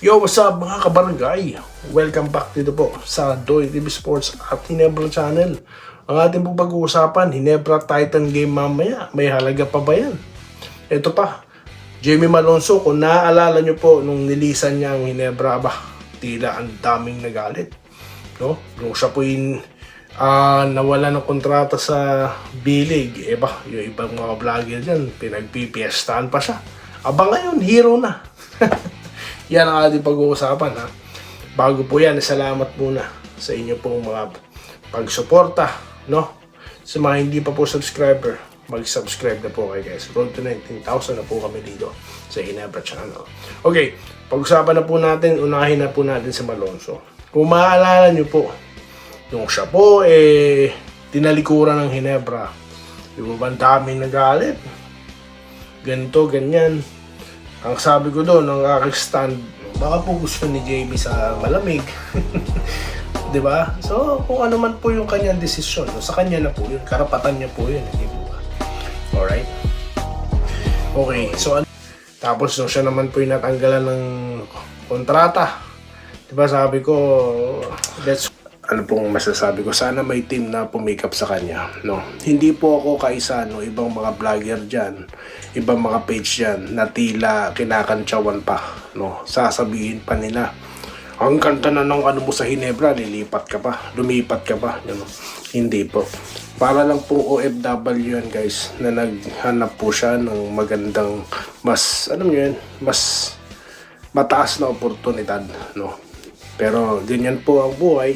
Yo, what's up mga kabarangay? Welcome back dito po sa Doy TV Sports at Hinebra Channel. Ang ating po pag-uusapan, Hinebra Titan game mamaya. May halaga pa ba yan? Ito pa, Jamie Malonzo, kung naaalala nyo po nung nilisan niya ang Hinebra, tila ang daming nagalit. No? Nung siya po yung nawala ng kontrata sa B-League, yung ibang mga vlogger dyan, pinagpipiestahan pa siya. Ngayon, hero na. Yan ang ating pag-uusapan, ha. Bago po yan, salamat muna sa inyo pong mga pagsuporta, no? Sa mga hindi pa po subscriber, mag-subscribe na po kayo, guys. Road to 19,000 na po kami dito sa Hinebra Channel. Okay, pag-usapan na po natin, unahin na po natin si Malonzo. Kung maaalala nyo po, yung siya po, tinalikuran ng Hinebra. Yung ba, daming nagalit. Ganito, ganyan. Ang sabi ko doon, ang aking stand, baka po gusto ni Jamie sa malamig. Diba? So, kung ano man po yung kanyang desisyon, sa kanya na po yun, karapatan niya po yun. Hindi po ba? Alright? Okay, so tapos nung siya naman po yung natanggalan ng kontrata, diba sabi ko, ano pong masasabi ko, sana may team na pumikap sa kanya, no? Hindi po ako kaisa, no, ibang mga vlogger dyan, ibang mga page dyan na tila kinakantsawan pa, no? Sasabihin pa nila, ang kanta na ng ano mo sa Hinebra, lumipat ka pa, no? Hindi po. Para lang pong OFW yan, guys, na naghanap po siya ng magandang, mas, mas mataas na oportunidad, no? Pero ganyan po ang buhay.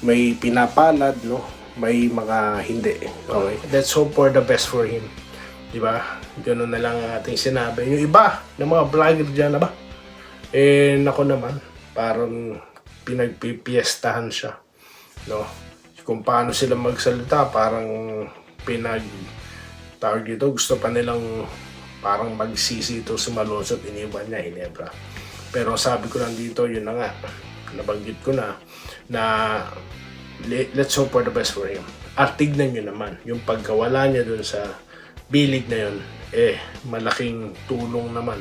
May pinapalad, no? May mga hindi. Okay? Let's hope for the best for him. Diba? Ganun na lang ang ating sinabi. Yung iba, ng mga vlogger dyan na ba? Nako naman, parang pinagpipiestahan siya. No? Kung paano sila magsalita, parang tawag dito, gusto pa nilang parang magsisi ito sa Malonzo at iniwan niya, Hinebra. Pero sabi ko lang dito, yun na nga, nabanggit ko na let's hope for the best for him. At tignan nyo naman, yung pagkawala niya dun sa B-League na yun, malaking tulong naman.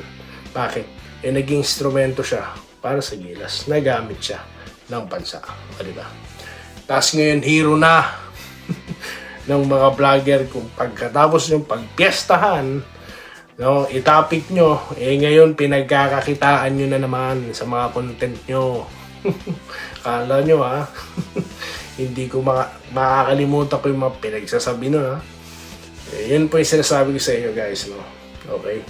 Bakit? Naging instrumento siya para sa Gilas. Nagamit siya ng bansa. O, diba? Tapos ngayon, hero na ng mga vlogger kung pagkatapos yung pagpiestahan, no, itapik nyo, ngayon pinagkakakitaan nyo na naman sa mga content nyo. Kala nyo, ha? Hindi ko makakalimutan ko yung mga pinagsasabi nun, ha? Yan po yung sinasabi ko sa inyo, guys, no? Okay?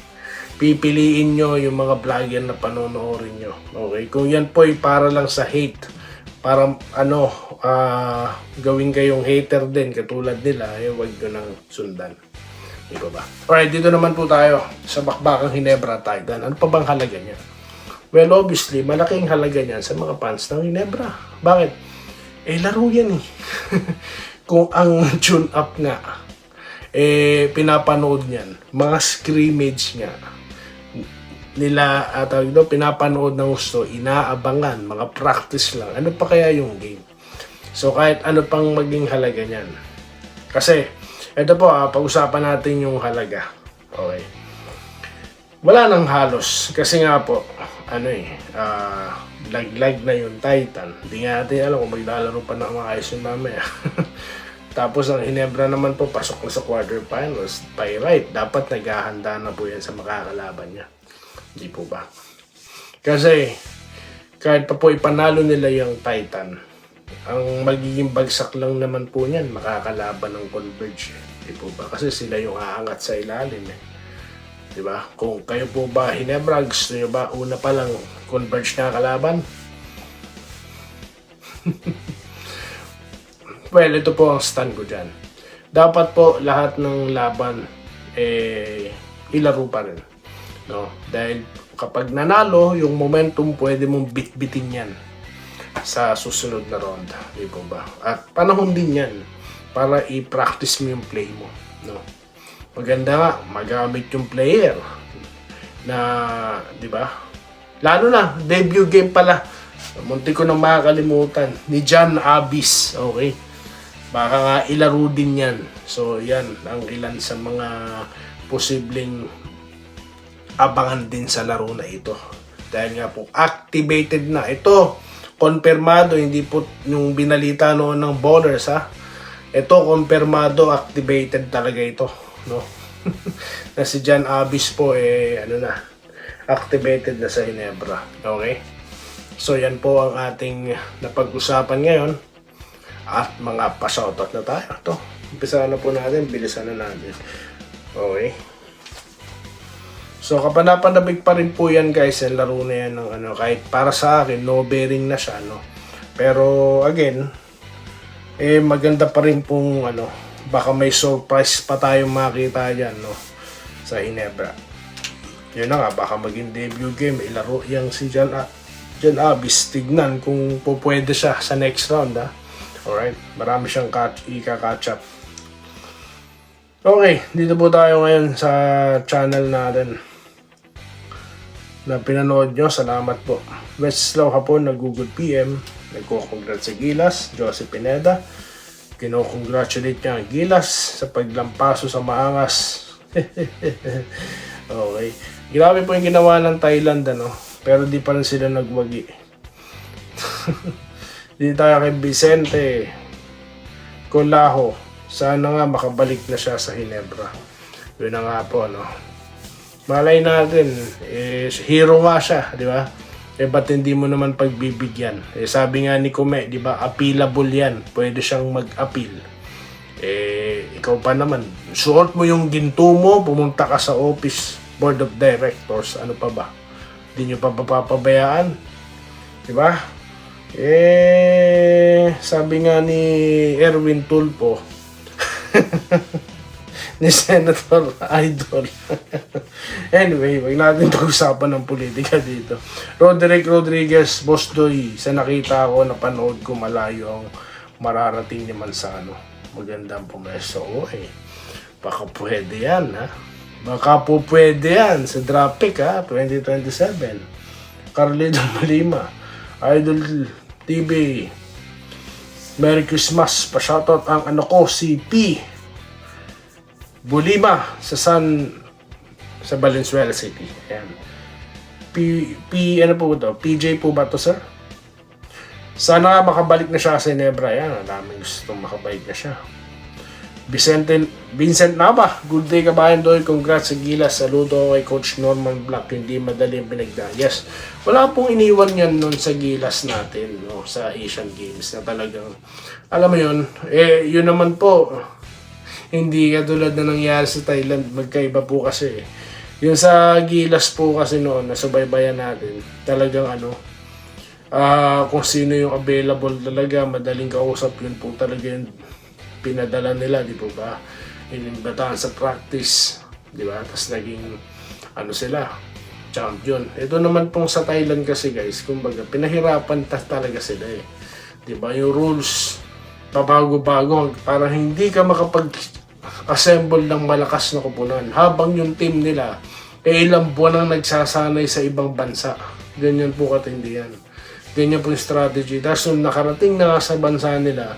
Pipiliin nyo yung mga vlogger na panonoorin nyo. Okay? Kung yan po ay para lang sa hate, para gawin kayong hater din, katulad nila, huwag nyo nang sundan. Di ba ba? Alright, dito naman po tayo sa bakbakang Hinebra Titan. Ano pa bang halaga niya? Well, obviously, malaking halaga niyan sa mga fans ng Hinebra. Bakit? Laro yan eh. Kung ang tune up nga, pinapanood niyan, mga scrimmage nga, nila, pinapanood ng gusto, inaabangan, mga practice lang. Ano pa kaya yung game? So, kahit ano pang maging halaga niyan. Kasi, ito po, pag-usapan natin yung halaga. Okay. Wala nang halos. Kasi nga po, laglag na yung Titan. Hindi nga natin alam kung maglalaro pa na maayos yung mamaya. Tapos ang Hinebra naman po, pasok na sa quarterfinals. By right, dapat naghahanda na po yan sa makakalaban niya. Hindi po ba? Kasi, kahit pa po ipanalo nila yung Titan, ang magiging bagsak lang naman po niyan, makakalaban ng Converge. Hindi po ba? Kasi sila yung aangat sa ilalim eh. Diba? Kung kayo po ba, Hinebra, gusto nyo ba una pa lang Converge na kalaban? Well, ito po ang stand ko dyan. Dapat po lahat ng laban ilaro pa rin. No? Dahil kapag nanalo, yung momentum pwede mong bitbitin yan sa susunod na ronda. Di po ba? At panahon din yan para i-practice mo yung play mo. No? Maganda nga, magamit yung player na, di ba? Lalo na, debut game pala. Munti ko nang makakalimutan. Ni John Abis. Okay? Baka nga ilaro din yan. So, yan ang ilan sa mga posibleng abangan din sa laro na ito. Dahil nga po, activated na. Ito, konfirmado, hindi po yung binalita noon ng ballers ha. Ito, konfirmado, activated talaga ito, no? Na si John Abyss po, activated na sa Ginebra. Okay? So, yan po ang ating napag-usapan ngayon. At mga pa-shoutout na tayo. Ito, umpisa na po natin, bilisan na natin. Okay? So, kapanapandabig pa rin po yan guys, yung laro na yan ng kahit para sa akin, no bearing na siya, no? Pero, again, maganda pa rin pong, baka may surprise pa tayong makita dyan, no? Sa Ginebra. Yun na nga, baka maging debut game, ilaro yung si John Abyss, tignan kung pwede siya sa next round, ha? Alright, marami siyang ika-catch up. Okay, dito po tayo ngayon sa channel natin na pinanood nyo. Salamat po. Weslaw Hapon, nag-Google PM, nagko-congrats sa Gilas, Joseph Pineda. Kino-congratulate niya ang Gilas sa paglampaso sa maangas. Okay. Grabe po yung ginawa ng Thailand, pero di pa rin sila nagwagi. Dito tayo kay Vicente Colaho. Sana nga makabalik na siya sa Ginebra. Yun na nga po, malay natin, hero nga siya, di ba? Ba't hindi mo naman pagbibigyan? Sabi nga ni Kume, di ba, appealable yan. Pwede siyang mag-appeal. Ikaw pa naman, suot mo yung ginto mo, pumunta ka sa office, board of directors, ano pa ba? Hindi nyo pa papabayaan? Di ba? Sabi nga ni Erwin Tulfo, ni Senator Idol. Anyway, wag natin pag-usapan ng politika dito. Roderick Rodriguez, Boss Doy, sa nakita ko, napanood ko, malayo ang mararating ni Manzano. Magandang pumesto. Baka pwede yan, ha? Baka po pwede yan sa draft pick, ha? 2027. Carlito Malima, Idol TV, Merry Christmas. Pa-shoutout ang si P. Bulima sa Valenzuela City. Ayan. PJ po ba to, sir? Sana makabalik na siya sa Ginebra. Ayan, ang daming gusto makabalik na siya. Vincent Nava, good day kabayan doy. Congrats sa Gilas. Saludo kay Coach Norman Black. Hindi madali ang pinagdaan. Yes, wala pong iniwan yan nun sa Gilas natin, sa Asian Games na talagang, alam mo yun, yun naman po, hindi katulad na nangyari sa Thailand. Magkaiba po kasi. Yung sa Gilas po kasi noon, nasubaybayan natin, talagang kung sino yung available talaga, madaling kausap, yun po talaga yung pinadala nila, di po ba? Inimbatahan sa practice, di ba? Tapos naging, sila, champion. Ito naman pong sa Thailand kasi guys, kumbaga, pinahirapan talaga sila Di ba? Yung rules, pabago-bago, para hindi ka makapag-assemble ng malakas na kupunan. Habang yung team nila, ilang buwan ang nagsasanay sa ibang bansa. Ganyan po katindi yan. Ganyan po yung strategy. Tapos nung nakarating na sa bansa nila,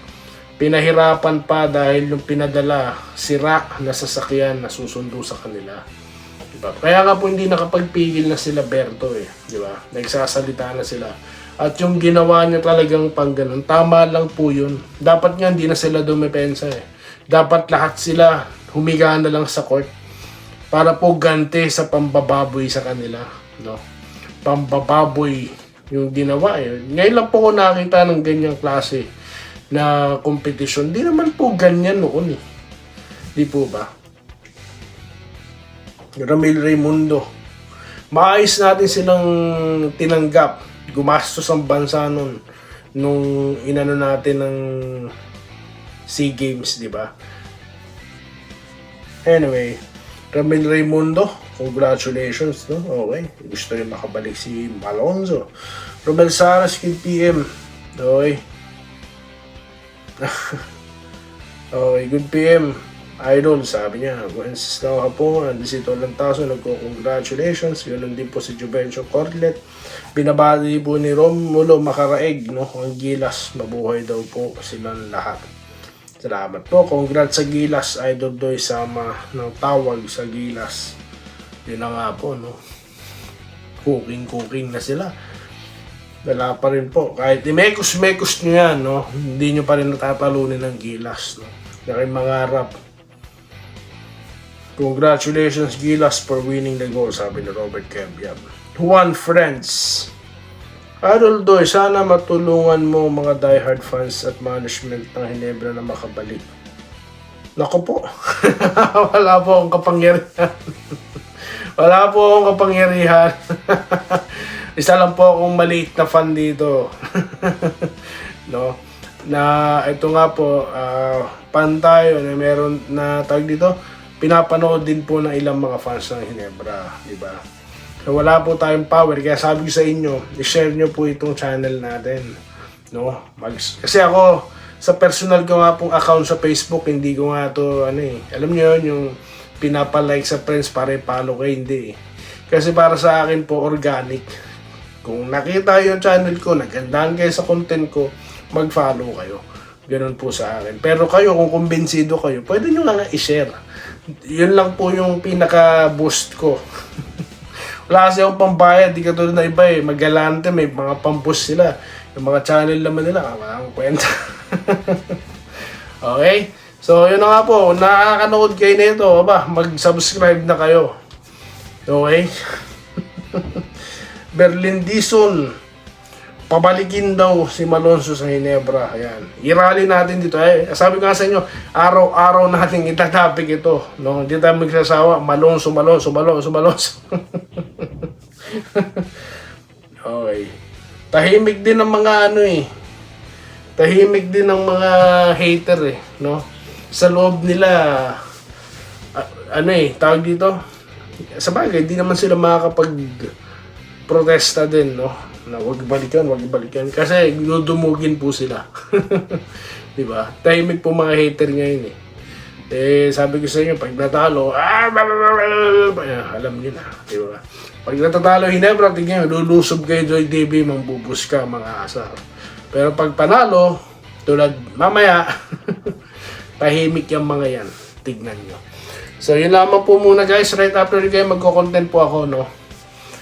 pinahirapan pa dahil yung pinadala, sira na sasakyan na susundo sa kanila. Diba? Kaya nga po hindi nakapagpigil na sila Berto Diba? Nagsasalita na sila. At yung ginawa niya talagang pang ganun, tama lang po yun. Dapat nga hindi na sila dumepensa Dapat lahat sila humiga na lang sa court para po ganti sa pambababoy sa kanila. Pambababoy yung ginawa Ngayon lang po ko nakita ng ganyang klase na competition. Di naman po ganyan noon Di po ba? Ramil Raimundo, maayos natin silang tinanggap. Gumastos ang bansa nung inano natin ng SEA Games, di ba? Anyway, Ramil Raimundo, congratulations, Okay, gusto rin makabalik si Malonzo. Romel Saras, Kid PM. Okay. Okay, good PM. Idol, sabi niya. Wenceslao Hapon, Andesito Lantaso, nagko-congratulations. Yun din po si Juvencio Corlet. Binabati po ni Romulo Macaraeg, ang Gilas. Mabuhay daw po silang lahat. Salamat po. Congrats sa Gilas. Idol Doy, sama ng tawag sa Gilas. Yun na nga po, cooking na sila. Wala pa rin po. Kahit imekos-mekos nyo yan, no? Hindi nyo pa rin natatalunin ng Gilas, no? Kaya mangarap. Congratulations, Gilas, for winning the goal, sabi ni Robert Kebyab. Juan Friends. Idol Doy, sana matulungan mo mga diehard fans at management ng Ginebra na makabalik. Naku po. Wala po akong kapangyarihan. Wala po akong kapangyarihan. Isa lang po akong maliit na fan dito. No? Na ito nga po, fan tayo na meron na tag dito, pinapanood din po ng ilang mga fans ng Ginebra, di ba? So, wala po tayong power, kaya sabi ko sa inyo, i-share nyo po itong channel natin. No? Kasi ako, sa personal ko nga pong account sa Facebook, hindi ko nga to, alam nyo yun, yung pinapalike sa friends para i-follow kayo, hindi. Kasi para sa akin po, organic. Kung nakita yung channel ko, nagandaan kayo sa content ko, mag-follow kayo. Ganun po sa akin. Pero kayo, kung kumbinsido kayo, pwede nyo nga i-share. Yun lang po yung pinaka-boost ko. Wala kasi akong pambayad, di katulad na iba eh. Mag-galante, may mga pamboost sila. Yung mga channel naman nila, walang kwenta. Okay? So, yun na nga po. Nakakanood kayo nito, mag-subscribe na kayo. Okay? Berlin Dison. Pabalikin daw si Malonzo sa Ginebra. Ayan. I-rally natin dito. Sabi ko nga sa inyo, araw-araw natin itatapik ito. No? Hindi tayo magsasawa. Malonzo. Okay. Tahimik din ng mga tahimik din ng mga hater no? Sa loob nila, tawag dito. Sa bagay, hindi naman sila makakapag-protesta din, no? Na wag balikan. Kasi dudumugin po sila. Diba? Tahimik po mga hater ngayon sabi ko sa inyo, pag natalo, alam niyo na, diba? Pag natatalo Ginebra, tingnan nyo, lulusob kayo Joy TV, mangbubus ka, mga asar. Pero pag panalo, tulad mamaya, tahimik yung mga yan. Tignan nyo. So, yun lamang po muna guys. Right after kayo, magko-content po ako, no?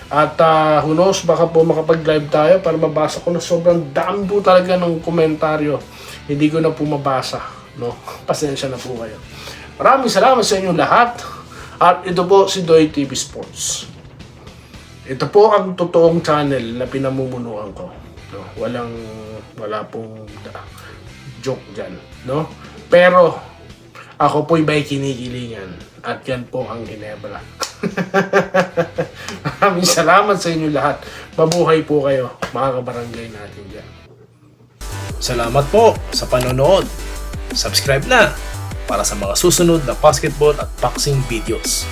At who knows, baka po makapag-live tayo para mabasa ko na sobrang dami po talaga ng komentaryo. Hindi ko na po mabasa, no? Pasensya na po kayo. Maraming salamat sa inyo lahat. At ito po si Doy TV Sports. Ito po ang totoong channel na pinamumunuan ko. No? Wala pong joke dyan. No? Pero, ako po'y may kinikilingan. At yan po ang Ginebra. Maraming salamat sa inyo lahat. Mabuhay po kayo, mga kabarangay natin dyan. Salamat po sa panonood. Subscribe na para sa mga susunod na basketball at boxing videos.